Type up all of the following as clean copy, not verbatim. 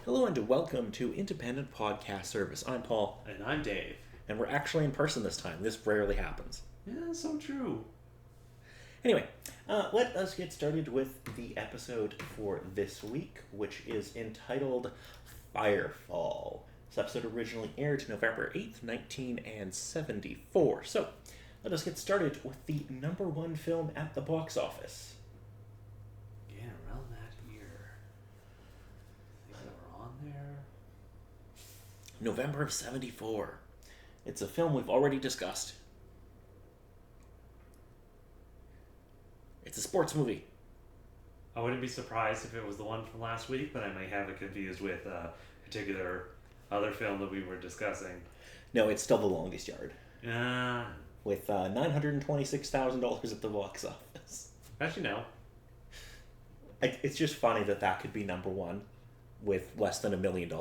Hello and welcome to Independent Podcast Service. I'm Paul, And I'm Dave. and we're actually in person this time. This rarely happens. Yeah, so true. Anyway, let us get started with the episode for this week, which is entitled Firefall. This episode originally aired November 8th, 1974. So, let us get started with the number one film at the box office. Yeah, around that year. I think they were on there. November of 74. It's a film we've already discussed. It's a sports movie. I wouldn't be surprised if it was the one from last week, but I may have it confused with a particular other film that we were discussing. No, it's still The Longest Yard. Yeah. With $926,000 at the box office. Actually, no. It's just funny that could be number one with less than $1 million.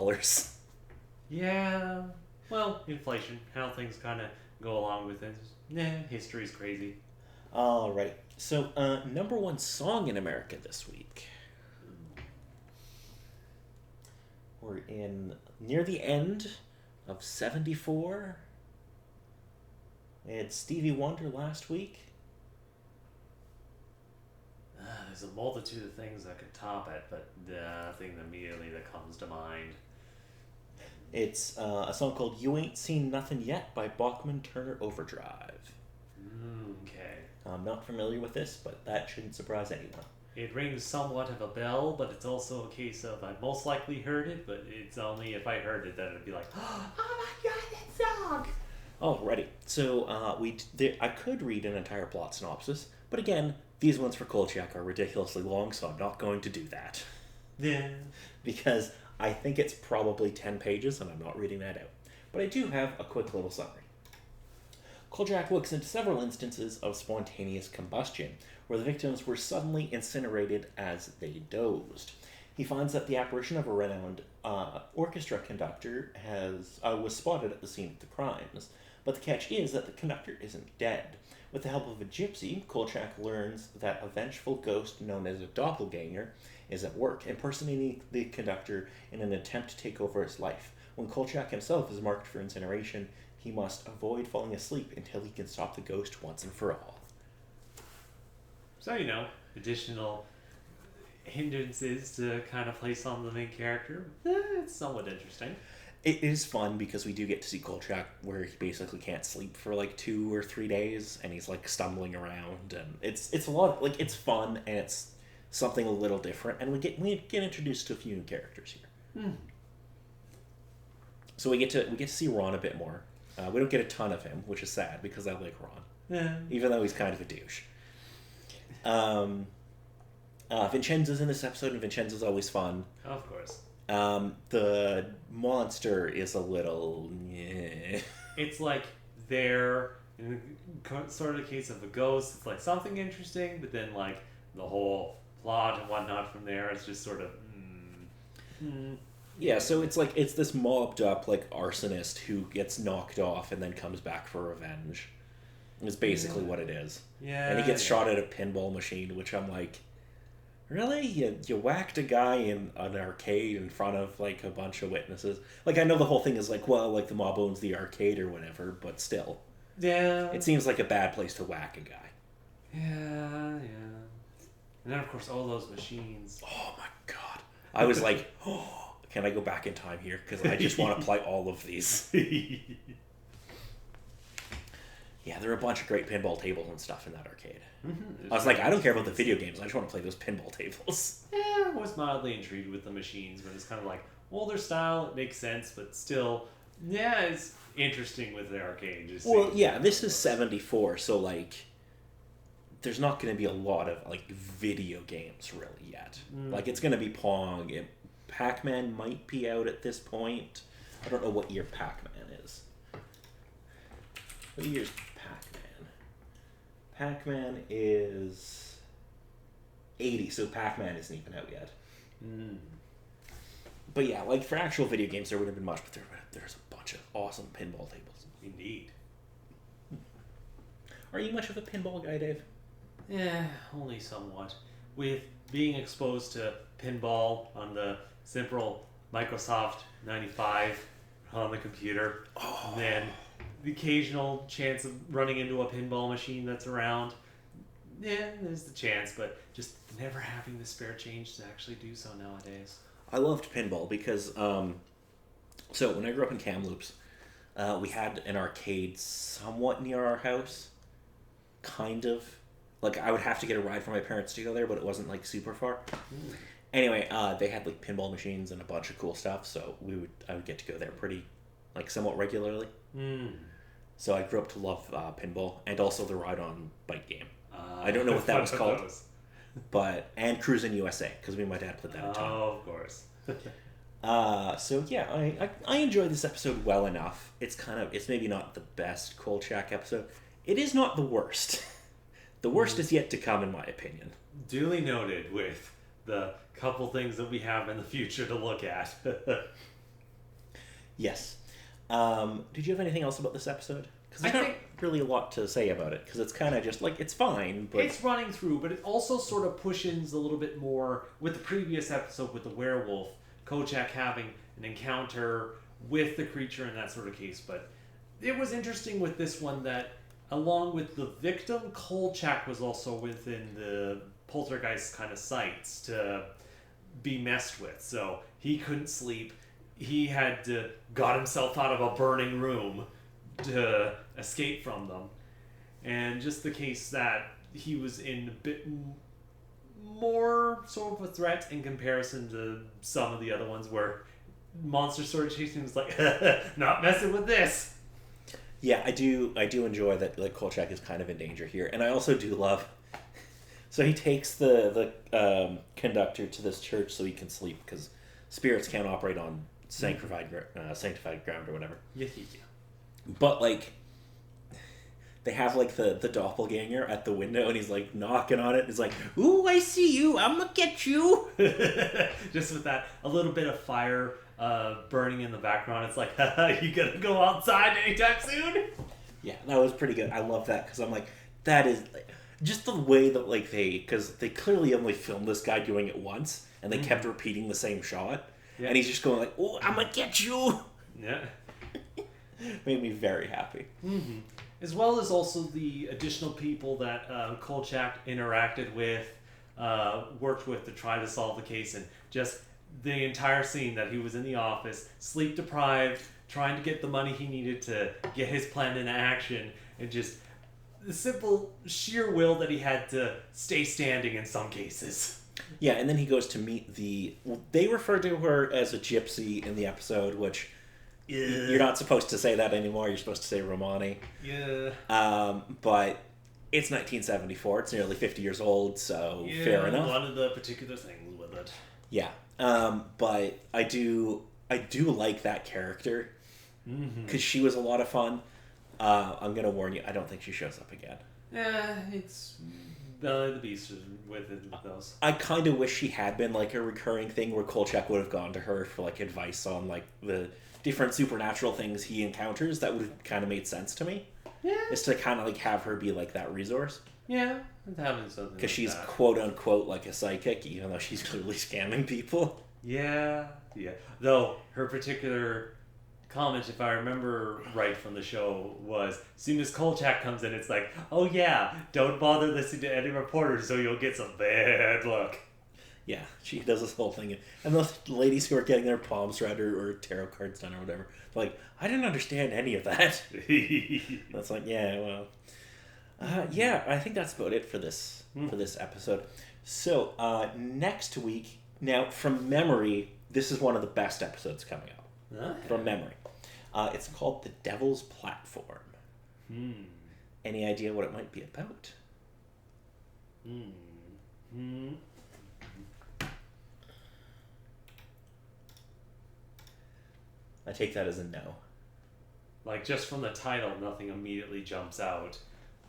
Yeah. Well, inflation. How things kind of go along with it. History's crazy. Alright, so number one song in America this week. We're in near the end of 74. We had Stevie Wonder last week. There's a multitude of things that could top it, but nothing immediately that comes to mind. It's a song called You Ain't Seen Nothing Yet by Bachman Turner Overdrive. Okay. I'm not familiar with this, but that shouldn't surprise anyone. It rings somewhat of a bell, but it's also a case of I most likely heard it, but it's only if I heard it that it'd be like, oh my god, that song! Alrighty, so I could read an entire plot synopsis, but again, these ones for Kolchak are ridiculously long, so I'm not going to do that. Yeah. Because I think it's probably 10 pages, and I'm not reading that out. But I do have a quick little summary. Kolchak looks into several instances of spontaneous combustion, where the victims were suddenly incinerated as they dozed. He finds that the apparition of a renowned orchestra conductor was spotted at the scene of the crimes, but the catch is that the conductor isn't dead. With the help of a gypsy, Kolchak learns that a vengeful ghost known as a doppelganger is at work, impersonating the conductor in an attempt to take over his life. When Kolchak himself is marked for incineration, he must avoid falling asleep until he can stop the ghost once and for all. So, additional hindrances to kind of place on the main character. It's somewhat interesting. It is fun because we do get to see Kolchak where he basically can't sleep for like 2 or 3 days, and he's like stumbling around, and it's a lot it's fun, and it's something a little different, and we get introduced to a few new characters here. So we get to see Ron a bit more. We don't get a ton of him, which is sad because I like Ron, even though he's kind of a douche. Vincenzo's in this episode, and Vincenzo's always fun. Of course. The monster is a little... It's like they're, in sort of the case of a ghost, it's like something interesting, but then like the whole plot and whatnot from there is just sort of... Yeah, so it's this mobbed up like arsonist who gets knocked off and then comes back for revenge. Is basically what it is. Yeah. And he gets shot at a pinball machine, which I'm like, really? You whacked a guy in an arcade in front of like a bunch of witnesses? Like, I know the whole thing is like, well, like the mob owns the arcade or whatever, but still. Yeah. It seems like a bad place to whack a guy. Yeah. And then of course all those machines. Oh my god. I was like, oh, can I go back in time here? Because I just want to play all of these. Yeah, there are a bunch of great pinball tables and stuff in that arcade. I was like, I don't care about the video games. I just want to play those pinball tables. Yeah, I was mildly intrigued with the machines, but it's kind of like older style. It makes sense, but still, yeah, it's interesting with the arcade. This is 74, so like, there's not going to be a lot of like video games really yet. Like, it's going to be Pong. Pac-Man might be out at this point. I don't know what year Pac-Man is. What year is Pac-Man? Pac-Man is 80, so Pac-Man isn't even out yet. But yeah, like for actual video games, there wouldn't have been much, but there's a bunch of awesome pinball tables. Indeed. Are you much of a pinball guy, Dave? Yeah, only somewhat. With being exposed to pinball on the simple Microsoft 95 on the computer. Oh. And then the occasional chance of running into a pinball machine that's around. Yeah, there's the chance, but just never having the spare change to actually do so nowadays. I loved pinball because, so when I grew up in Kamloops, we had an arcade somewhat near our house. Kind of. Like, I would have to get a ride from my parents to go there, but it wasn't, like, super far. Mm. Anyway, they had, like, pinball machines and a bunch of cool stuff, so I would get to go there pretty, like, somewhat regularly. Mm. So I grew up to love pinball, and also the ride-on bike game. I don't know what that was called, and Cruisin' USA, because me and my dad played that in town. Oh, of course. So yeah, I enjoyed this episode well enough. It's maybe not the best Kolchak episode. It is not the worst. The worst is yet to come, in my opinion. Duly noted with the couple things that we have in the future to look at. Yes. Did you have anything else about this episode? Because there's not really a lot to say about it, because it's kind of just, like, it's fine, but... It's running through, but it also sort of pushes a little bit more with the previous episode with the werewolf, Kolchak having an encounter with the creature in that sort of case. But it was interesting with this one that, along with the victim, Kolchak was also within the poltergeist kind of sights to be messed with. So he couldn't sleep. He had got himself out of a burning room to escape from them. And just the case that he was in a bit more sort of a threat in comparison to some of the other ones where monsters sort of chasing him. Was like, not messing with this. Yeah, I do enjoy that, like, Kolchak is kind of in danger here. And I also do love... So he takes the conductor to this church so he can sleep, because spirits can't operate on sanctified ground or whatever. Yeah. But, like, they have, like, the doppelganger at the window, and he's, like, knocking on it. He's like, ooh, I see you. I'm gonna get you. Just with that, a little bit of fire burning in the background. It's like, you gonna go outside anytime soon? Yeah, that was pretty good. I love that, because I'm like, that is... Just the way that, like, because they clearly only filmed this guy doing it once, and they kept repeating the same shot. Yeah. And he's just going like, oh, I'm gonna get you. Yeah. Made me very happy. Mm-hmm. As well as also the additional people that Kolchak interacted with, worked with to try to solve the case, and just the entire scene that he was in the office, sleep deprived, trying to get the money he needed to get his plan into action, and just the simple sheer will that he had to stay standing in some cases. Yeah, and then he goes to meet they refer to her as a gypsy in the episode, which you're not supposed to say that anymore. You're supposed to say Romani. Yeah. But it's 1974. It's nearly 50 years old, so fair enough. One of the particular things with it. Yeah. But I do like that character, because she was a lot of fun. I'm going to warn you, I don't think she shows up again. Yeah, it's the Beast with those. I kind of wish she had been, like, a recurring thing where Kolchak would have gone to her for, like, advice on, like, the different supernatural things he encounters. That would have kind of made sense to me. Yeah. Is to kind of, like, have her be, like, that resource. Yeah, having something because like she's that. quote-unquote, like, a psychic, even though she's clearly scamming people. Yeah. Though, her particular comment, if I remember right from the show, was as soon as Kolchak comes in, it's like, oh yeah, don't bother listening to any reporters so you'll get some bad luck. Yeah, she does this whole thing. And those ladies who are getting their palms read or tarot cards done or whatever, they're like, I didn't understand any of that. That's like, yeah, well. Yeah, I think that's about it for this episode. So, next week, now, from memory, this is one of the best episodes coming up. Okay. From memory. It's called The Devil's Platform. Any idea what it might be about? I take that as a no. Like, just from the title, nothing immediately jumps out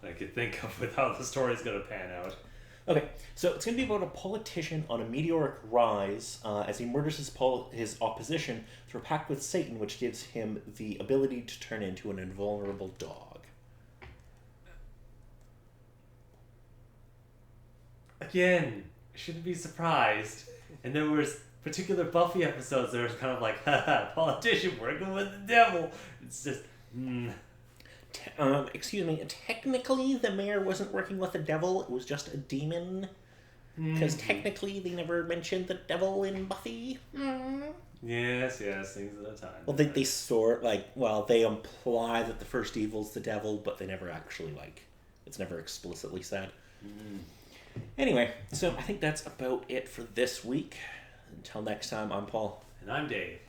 that I could think of with how the story's going to pan out. Okay, so it's going to be about a politician on a meteoric rise as he murders his opposition through a pact with Satan, which gives him the ability to turn into an invulnerable dog. Again, I shouldn't be surprised. And there was particular Buffy episodes, there's kind of like, haha, politician working with the devil. It's just, Excuse me, technically the mayor wasn't working with the devil, it was just a demon. Because technically they never mentioned the devil in Buffy. Yes, things at a time. Well, they they imply that the first evil's the devil, but they never actually, it's never explicitly said. Anyway, so I think that's about it for this week. Until next time, I'm Paul. And I'm Dave.